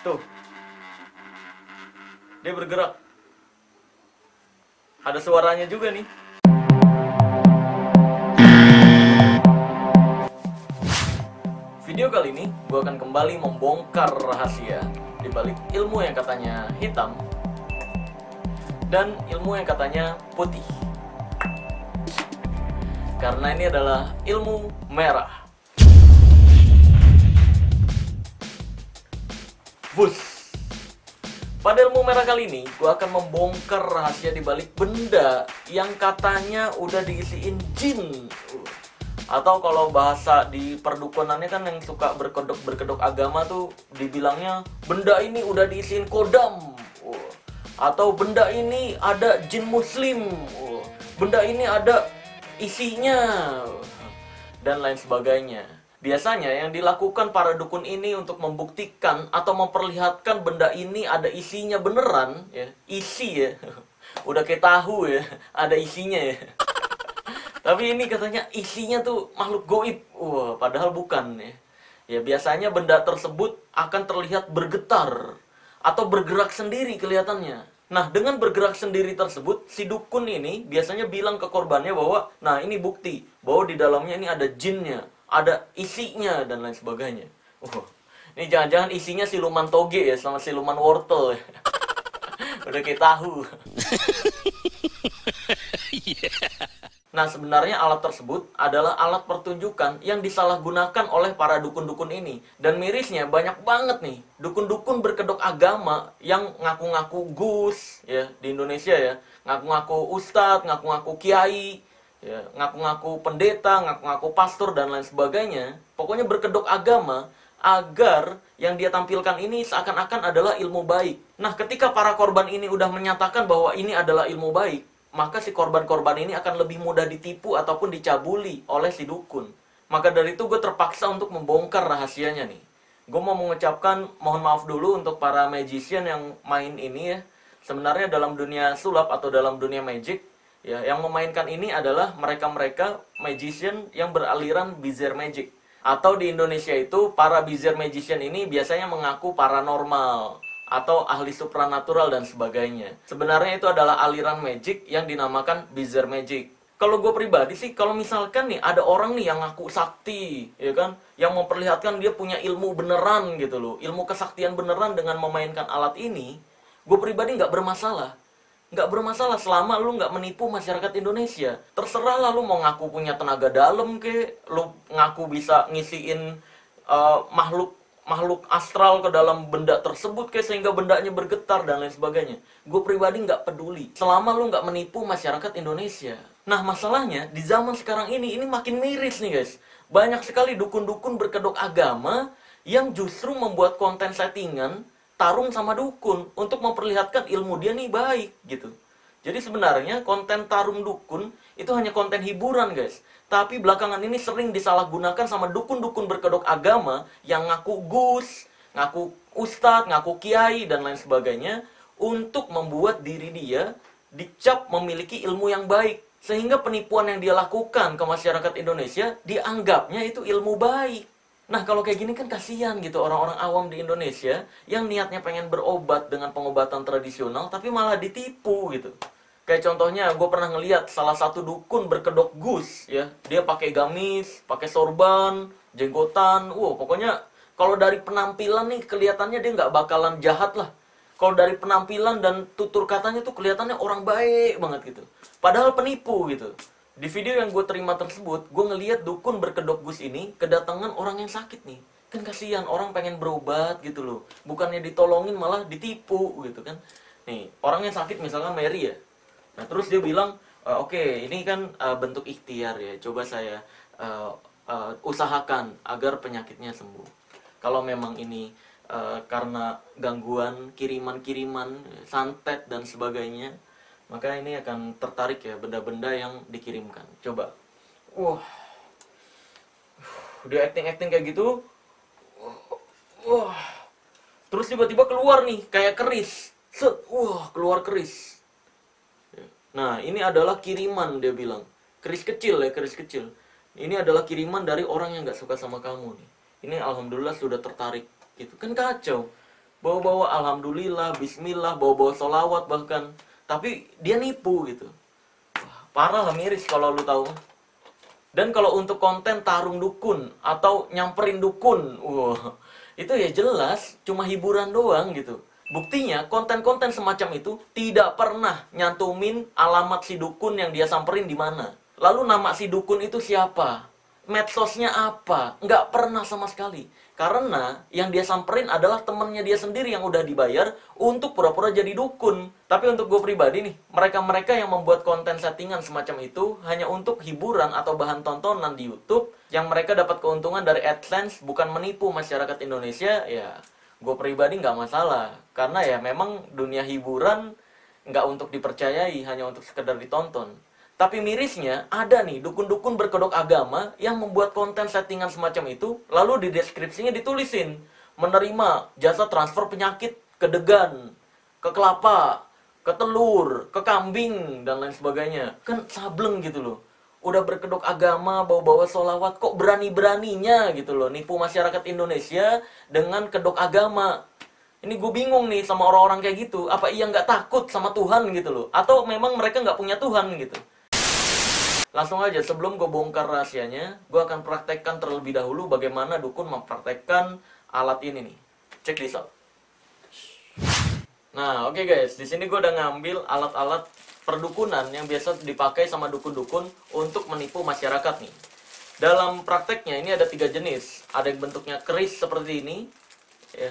Tuh, dia bergerak. Ada suaranya juga nih. Video kali ini gue akan kembali membongkar rahasia di balik ilmu yang katanya hitam dan ilmu yang katanya putih. Karena ini adalah ilmu merah. Bus. Pada ilmu merah kali ini, gue akan membongkar rahasia di balik benda yang katanya udah diisiin jin. Atau kalau bahasa di perdukunannya kan yang suka berkedok agama tuh dibilangnya benda ini udah diisiin kodam. Atau benda ini ada jin muslim. Benda ini ada isinya. Dan lain sebagainya. Biasanya yang dilakukan para dukun ini untuk membuktikan atau memperlihatkan benda ini ada isinya beneran, ya, isi ya, udah kayak tahu ya, ada isinya ya. Tapi ini katanya isinya tuh makhluk goib, wah, padahal bukan ya. Ya biasanya benda tersebut akan terlihat bergetar atau bergerak sendiri kelihatannya. Nah dengan bergerak sendiri tersebut, si dukun ini biasanya bilang ke korbannya bahwa, nah ini bukti bahwa di dalamnya ini ada jinnya. Ada isinya dan lain sebagainya. Ini jangan-jangan isinya siluman toge ya, sama siluman wortel ya. Udah kayak tahu. Nah sebenarnya alat tersebut adalah alat pertunjukan yang disalahgunakan oleh para dukun-dukun ini. Dan mirisnya banyak banget nih dukun-dukun berkedok agama yang ngaku-ngaku gus ya di Indonesia ya. Ngaku-ngaku ustadz, ngaku-ngaku kiai. Ya, ngaku-ngaku pendeta, ngaku-ngaku pastor, dan lain sebagainya. Pokoknya berkedok agama agar yang dia tampilkan ini seakan-akan adalah ilmu baik. Nah, ketika para korban ini udah menyatakan bahwa ini adalah ilmu baik, maka si korban-korban ini akan lebih mudah ditipu ataupun dicabuli oleh si dukun. Maka dari itu gue terpaksa untuk membongkar rahasianya nih. Gue mau mengucapkan mohon maaf dulu untuk para magician yang main ini ya. Sebenarnya dalam dunia sulap atau dalam dunia magic, ya, yang memainkan ini adalah mereka-mereka magician yang beraliran bizarre magic. Atau di Indonesia itu, para bizarre magician ini biasanya mengaku paranormal atau ahli supranatural dan sebagainya. Sebenarnya itu adalah aliran magic yang dinamakan bizarre magic. Kalau gue pribadi sih, kalau misalkan nih ada orang nih yang ngaku sakti, ya kan, yang memperlihatkan dia punya ilmu beneran gitu loh, ilmu kesaktian beneran dengan memainkan alat ini, gue pribadi nggak bermasalah. Nggak bermasalah selama lu nggak menipu masyarakat Indonesia. Terserah lah lu mau ngaku punya tenaga dalam ke, lu ngaku bisa ngisiin makhluk astral ke dalam benda tersebut ke sehingga bendanya bergetar dan lain sebagainya. Gue pribadi nggak peduli selama lu nggak menipu masyarakat Indonesia. Nah masalahnya di zaman sekarang ini makin miris nih guys. Banyak sekali dukun-dukun berkedok agama yang justru membuat konten settingan tarung sama dukun untuk memperlihatkan ilmu dia nih baik gitu. Jadi sebenarnya konten tarung dukun itu hanya konten hiburan guys. Tapi belakangan ini sering disalahgunakan sama dukun-dukun berkedok agama yang ngaku gus, ngaku ustadz, ngaku kiai dan lain sebagainya untuk membuat diri dia dicap memiliki ilmu yang baik. Sehingga penipuan yang dia lakukan ke masyarakat Indonesia dianggapnya itu ilmu baik. Nah kalau kayak gini kan kasihan gitu orang-orang awam di Indonesia yang niatnya pengen berobat dengan pengobatan tradisional tapi malah ditipu gitu. Kayak contohnya gue pernah ngeliat salah satu dukun berkedok gus ya. Dia pakai gamis, pakai sorban, jenggotan. Pokoknya kalau dari penampilan nih kelihatannya dia nggak bakalan jahat lah. Kalau dari penampilan dan tutur katanya tuh kelihatannya orang baik banget gitu. Padahal penipu gitu. Di video yang gue terima tersebut, gue ngeliat dukun berkedok gus ini kedatangan orang yang sakit nih. Kan kasihan, orang pengen berobat gitu loh. Bukannya ditolongin malah ditipu gitu kan. Nih, orang yang sakit misalkan Mary ya. Nah terus dia bilang, oke, ini kan bentuk ikhtiar ya. Coba saya usahakan agar penyakitnya sembuh. Kalau memang ini karena gangguan kiriman-kiriman, santet dan sebagainya, maka ini akan tertarik ya benda-benda yang dikirimkan. Coba. Dia acting kayak gitu. Terus tiba-tiba keluar nih kayak keris. Keluar keris. Nah, ini adalah kiriman dia bilang. Keris kecil ya, keris kecil. Ini adalah kiriman dari orang yang nggak suka sama kamu nih. Ini alhamdulillah sudah tertarik. Gitu kan kacau. bawa-bawa alhamdulillah, bismillah, bawa-bawa sholawat bahkan. Tapi dia nipu gitu. Wah, parah lah, miris kalau lu tahu. Dan kalau untuk konten tarung dukun atau nyamperin dukun, wah, itu ya jelas cuma hiburan doang gitu. Buktinya konten-konten semacam itu tidak pernah nyantumin alamat si dukun yang dia samperin di mana. Lalu nama si dukun itu siapa? Medsosnya apa? Nggak pernah sama sekali. Karena yang dia samperin adalah temennya dia sendiri yang udah dibayar untuk pura-pura jadi dukun. Tapi untuk gue pribadi nih, mereka-mereka yang membuat konten settingan semacam itu hanya untuk hiburan atau bahan tontonan di YouTube yang mereka dapat keuntungan dari AdSense, bukan menipu masyarakat Indonesia, ya gue pribadi nggak masalah. Karena ya memang dunia hiburan nggak untuk dipercayai, hanya untuk sekedar ditonton. Tapi mirisnya, ada nih dukun-dukun berkedok agama yang membuat konten settingan semacam itu, lalu di deskripsinya ditulisin, menerima jasa transfer penyakit ke degan, ke kelapa, ke telur, ke kambing, dan lain sebagainya. Kan sableng gitu loh. Udah berkedok agama, bawa-bawa sholawat, kok berani-beraninya gitu loh, nipu masyarakat Indonesia dengan kedok agama. Ini gue bingung nih sama orang-orang kayak gitu. Apa iya nggak takut sama Tuhan gitu loh? Atau memang mereka nggak punya Tuhan gitu? Langsung aja, sebelum gue bongkar rahasianya, gue akan praktekkan terlebih dahulu bagaimana dukun mempraktekkan alat ini nih. Check this out. Nah, oke guys, di sini gue udah ngambil alat-alat perdukunan yang biasa dipakai sama dukun-dukun untuk menipu masyarakat nih. Dalam prakteknya ini ada 3 jenis. Ada yang bentuknya keris seperti ini, ya.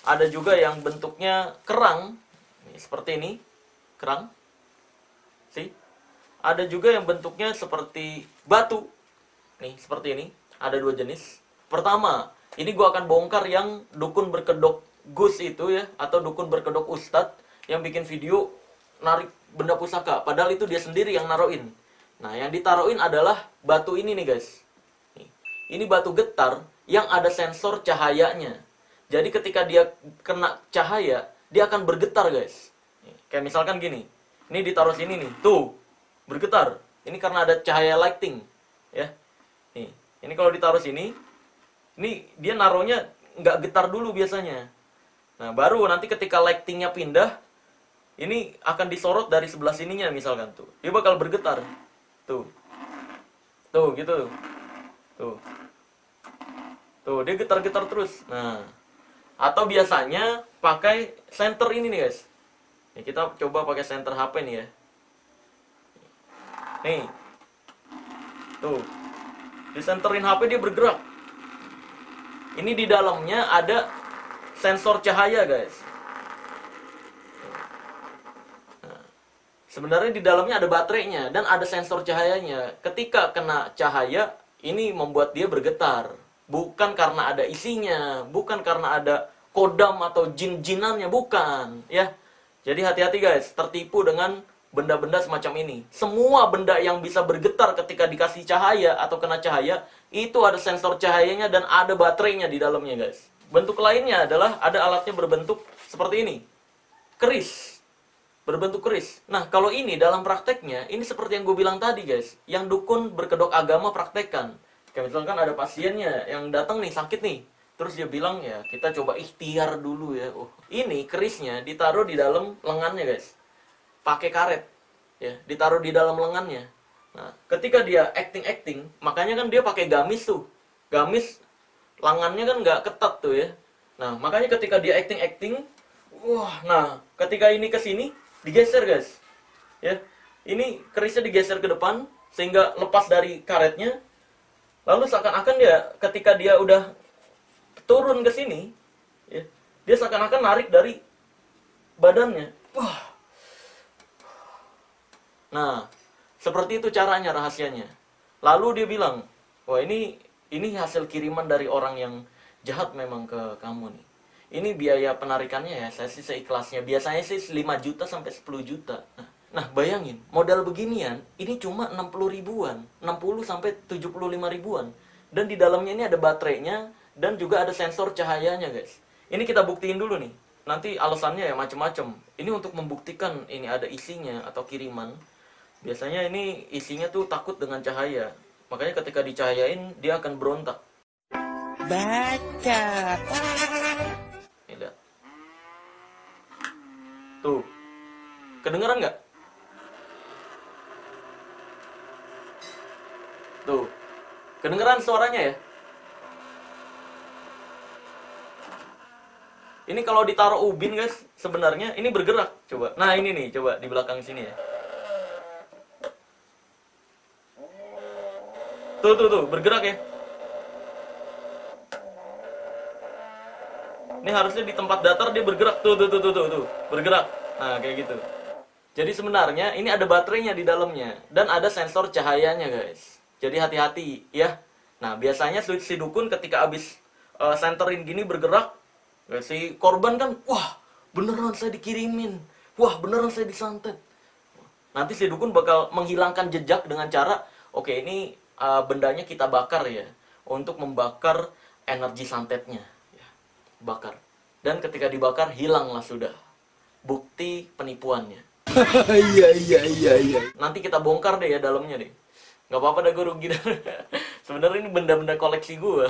Ada juga yang bentuknya kerang, nih, seperti ini, kerang. See? Ada juga yang bentuknya seperti batu. Nih, seperti ini. Ada 2 jenis. Pertama, ini gue akan bongkar yang dukun berkedok Gus itu ya, atau dukun berkedok Ustadz yang bikin video narik benda pusaka. Padahal itu dia sendiri yang naruhin. Nah, yang ditaruhin adalah batu ini nih guys. Nih, ini batu getar yang ada sensor cahayanya. Jadi ketika dia kena cahaya, dia akan bergetar guys. Nih, kayak misalkan gini. Ini ditaruh sini nih. Tuh. Bergetar. Ini karena ada cahaya lighting, ya. Nih, ini kalau ditaruh sini, ini dia naruhnya nggak getar dulu biasanya. Nah, baru nanti ketika lightingnya pindah, ini akan disorot dari sebelah sininya misalkan tuh. Dia bakal bergetar. Tuh. Tuh, gitu. Tuh. Tuh, dia getar-getar terus. Nah, atau biasanya pakai senter ini nih, guys. Nih, kita coba pakai senter HP nih ya. Nih. Tuh. Disenterin HP dia bergerak. Ini di dalamnya ada sensor cahaya, guys. Nah, sebenarnya di dalamnya ada baterainya dan ada sensor cahayanya. Ketika kena cahaya, ini membuat dia bergetar. Bukan karena ada isinya, bukan karena ada kodam atau jin-jinannya, bukan, ya. Jadi hati-hati, guys, tertipu dengan benda-benda semacam ini. Semua benda yang bisa bergetar ketika dikasih cahaya atau kena cahaya, itu ada sensor cahayanya dan ada baterainya di dalamnya, guys. Bentuk lainnya adalah ada alatnya berbentuk seperti ini. Keris. Berbentuk keris. Nah, kalau ini dalam prakteknya, ini seperti yang gue bilang tadi, guys. Yang dukun berkedok agama praktekkan. Kayak misalkan ada pasiennya yang datang nih, sakit nih. Terus dia bilang, ya kita coba ikhtiar dulu ya. Ini kerisnya ditaruh di dalam lengannya, guys. Pakai karet, ya, ditaruh di dalam lengannya. Nah, ketika dia acting, makanya kan dia pakai gamis tuh. Gamis, lengannya kan nggak ketat tuh ya. Nah, makanya ketika dia acting, wah, nah, ketika ini ke sini, digeser guys. Ya, ini kerisnya digeser ke depan, sehingga lepas dari karetnya. Lalu seakan-akan dia, ketika dia udah turun ke sini, ya, dia seakan-akan narik dari badannya. Wah. Nah, seperti itu caranya, rahasianya. Lalu dia bilang, wah ini hasil kiriman dari orang yang jahat memang ke kamu nih. Ini biaya penarikannya ya, saya sih seikhlasnya. Biasanya sih 5 juta sampai 10 juta. Nah, bayangin, modal beginian, ini cuma 60 ribuan. 60 sampai 75 ribuan. Dan di dalamnya ini ada baterainya, dan juga ada sensor cahayanya, guys. Ini kita buktiin dulu nih. Nanti alasannya ya macem-macem. Ini untuk membuktikan ini ada isinya atau kiriman. Biasanya ini isinya tuh takut dengan cahaya. Makanya ketika dicahayain, dia akan berontak. Baca. Ini lihat. Tuh, kedengeran nggak? Tuh, kedengeran suaranya ya? Ini kalau ditaruh ubin guys, sebenarnya ini bergerak. Coba. Nah ini nih, coba di belakang sini ya. Tuh, bergerak ya. Ini harusnya di tempat datar dia bergerak. Tuh, bergerak. Nah kayak gitu. Jadi sebenarnya ini ada baterainya di dalamnya. Dan ada sensor cahayanya guys. Jadi hati-hati ya. Nah biasanya si dukun ketika habis senterin gini bergerak, si korban kan, wah beneran saya dikirimin, wah beneran saya disantet. Nanti si dukun bakal menghilangkan jejak dengan cara, oke ini bendanya kita bakar ya, untuk membakar energi santetnya. Ya, bakar. Dan ketika dibakar hilanglah sudah bukti penipuannya. Iya. Nanti kita bongkar deh ya dalamnya deh. Nggak apa-apa dah gue rugi dah. Sebenarnya ini benda-benda koleksi gue.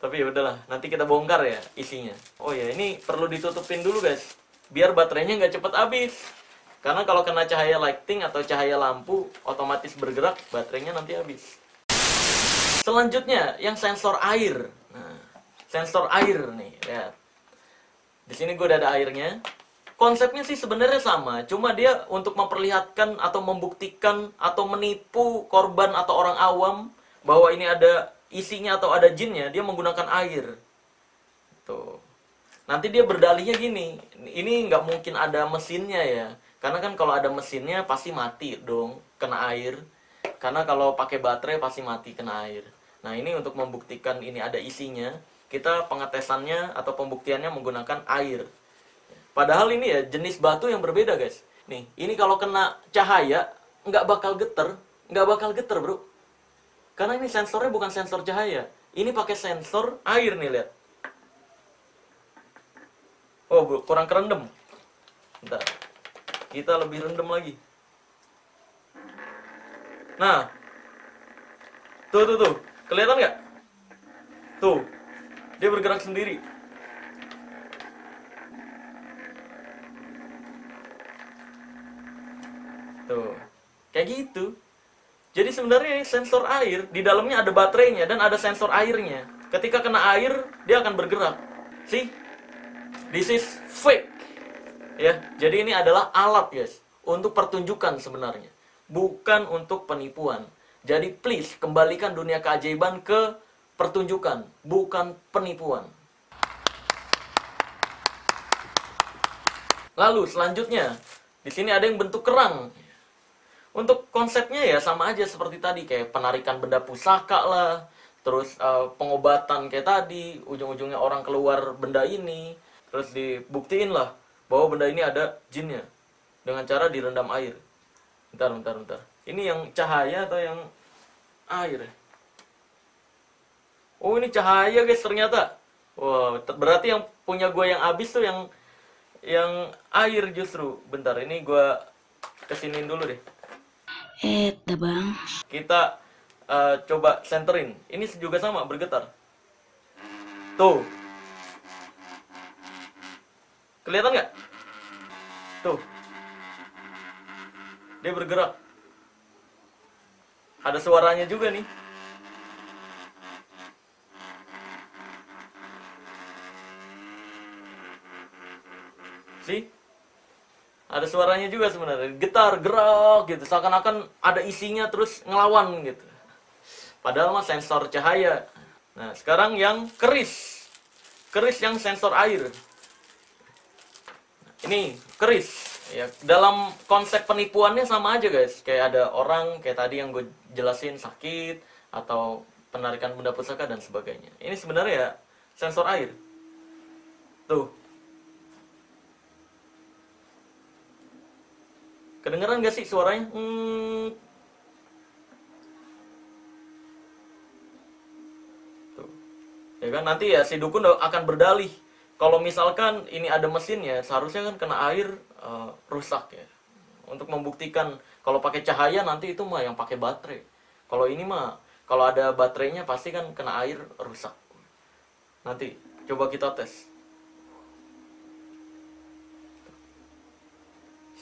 Tapi ya udahlah, nanti kita bongkar ya isinya. Oh ya, ini perlu ditutupin dulu guys, biar baterainya nggak cepet habis. Karena kalau kena cahaya lighting atau cahaya lampu, otomatis bergerak, baterainya nanti habis. Selanjutnya, yang sensor air. Nah, sensor air nih, lihat. Di sini gue udah ada airnya. Konsepnya sih sebenarnya sama, cuma dia untuk memperlihatkan atau membuktikan atau menipu korban atau orang awam bahwa ini ada isinya atau ada jinnya, dia menggunakan air. Tuh. Nanti dia berdalihnya gini, ini nggak mungkin ada mesinnya ya. Karena kan kalau ada mesinnya pasti mati dong, kena air. Karena kalau pakai baterai pasti mati kena air. Nah ini untuk membuktikan ini ada isinya, kita pengetesannya atau pembuktiannya menggunakan air. Padahal ini ya jenis batu yang berbeda guys. Nih, ini kalau kena cahaya nggak bakal geter bro. Karena ini sensornya bukan sensor cahaya. Ini pakai sensor air nih, lihat. Oh, bro, kurang kerendam. Bentar. Kita lebih rendam lagi. Nah. Tuh. Kelihatan nggak? Tuh. Dia bergerak sendiri. Tuh. Kayak gitu. Jadi sebenarnya sensor air, di dalamnya ada baterainya dan ada sensor airnya. Ketika kena air, dia akan bergerak. See? This is fake. Ya, jadi ini adalah alat guys, untuk pertunjukan sebenarnya. Bukan untuk penipuan. Jadi please, kembalikan dunia keajaiban ke pertunjukan, bukan penipuan. Lalu selanjutnya, di sini ada yang bentuk kerang. Untuk konsepnya ya sama aja seperti tadi, kayak penarikan benda pusaka lah, terus pengobatan kayak tadi, ujung-ujungnya orang keluar benda ini, terus dibuktiin lah bahwa benda ini ada jinnya dengan cara direndam air. Bentar. Ini yang cahaya atau yang air? Oh ini cahaya guys ternyata. Wah, berarti yang punya gue yang habis tuh yang air justru. Bentar, ini gue kesiniin dulu deh. Dah bang. Kita coba senterin. Ini juga sama, bergetar. Tuh. Kelihatan nggak? Tuh. Dia bergerak. Ada suaranya juga nih. See? Ada suaranya juga sebenarnya, getar, gerak gitu, seakan-akan ada isinya terus ngelawan gitu. Padahal mah sensor cahaya. Nah, sekarang yang keris. Keris yang sensor air. Ini keris. Ya, dalam konsep penipuannya sama aja guys. Kayak ada orang, kayak tadi yang gue jelasin sakit, atau penarikan benda pusaka dan sebagainya. Ini sebenarnya ya sensor air. Tuh. Kedengeran gak sih suaranya? Tuh. Ya kan nanti ya si dukun akan berdalih. Kalau misalkan ini ada mesinnya, seharusnya kan kena air rusak ya. Untuk membuktikan kalau pakai cahaya nanti itu mah yang pakai baterai. Kalau ini mah kalau ada baterainya pasti kan kena air rusak. Nanti coba kita tes.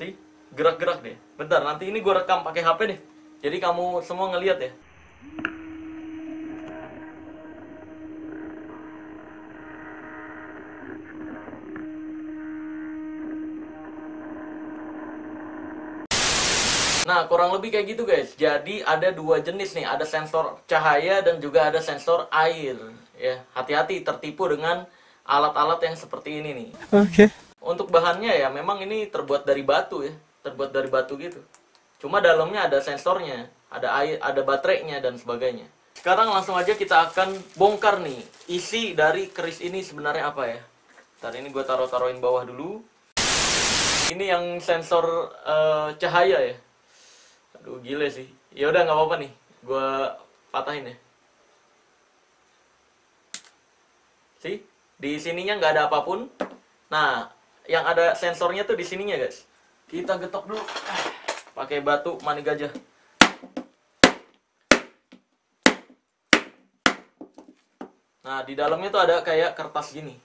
See? Gerak-gerak deh. Bentar, nanti ini gue rekam pakai HP deh. Jadi kamu semua ngeliat ya. Nah, kurang lebih kayak gitu guys. Jadi ada dua jenis nih, ada sensor cahaya dan juga ada sensor air. Ya, hati-hati tertipu dengan alat-alat yang seperti ini nih. Oke. Untuk bahannya ya memang ini terbuat dari batu ya, terbuat dari batu gitu. Cuma dalamnya ada sensornya, ada air, ada baterainya dan sebagainya. Sekarang langsung aja kita akan bongkar nih isi dari keris ini sebenarnya apa ya. Ntar ini gue taruhin bawah dulu. Ini yang sensor cahaya ya. Aduh gile sih. Ya udah nggak apa-apa nih, gue patahin ya. See? Di sininya nggak ada apapun. Nah, yang ada sensornya tuh di sininya guys. Kita getok dulu. Pakai batu mani gajah. Nah, di dalamnya tuh ada kayak kertas gini.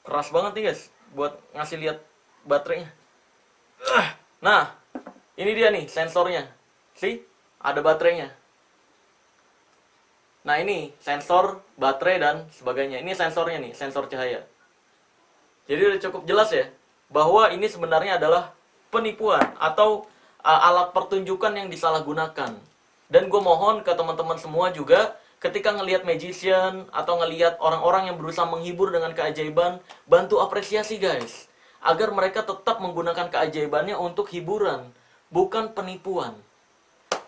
Keras banget nih guys, buat ngasih lihat baterainya. Nah, ini dia nih sensornya. See? Ada baterainya. Nah, ini sensor baterai dan sebagainya. Ini sensornya nih, sensor cahaya. Jadi udah cukup jelas ya, bahwa ini sebenarnya adalah penipuan atau alat pertunjukan yang disalahgunakan. Dan gue mohon ke teman-teman semua juga, ketika ngelihat magician atau ngelihat orang-orang yang berusaha menghibur dengan keajaiban, bantu apresiasi guys. Agar mereka tetap menggunakan keajaibannya untuk hiburan, bukan penipuan.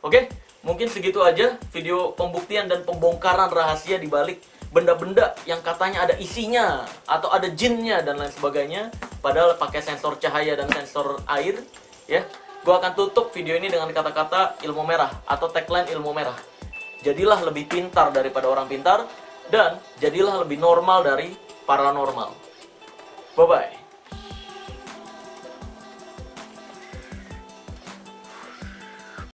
Oke, mungkin segitu aja video pembuktian dan pembongkaran rahasia di balik benda-benda yang katanya ada isinya atau ada jinnya dan lain sebagainya, padahal pakai sensor cahaya dan sensor air ya. Gua akan tutup video ini dengan kata-kata ilmu merah atau tagline ilmu merah. Jadilah lebih pintar daripada orang pintar, dan jadilah lebih normal dari paranormal. Bye bye.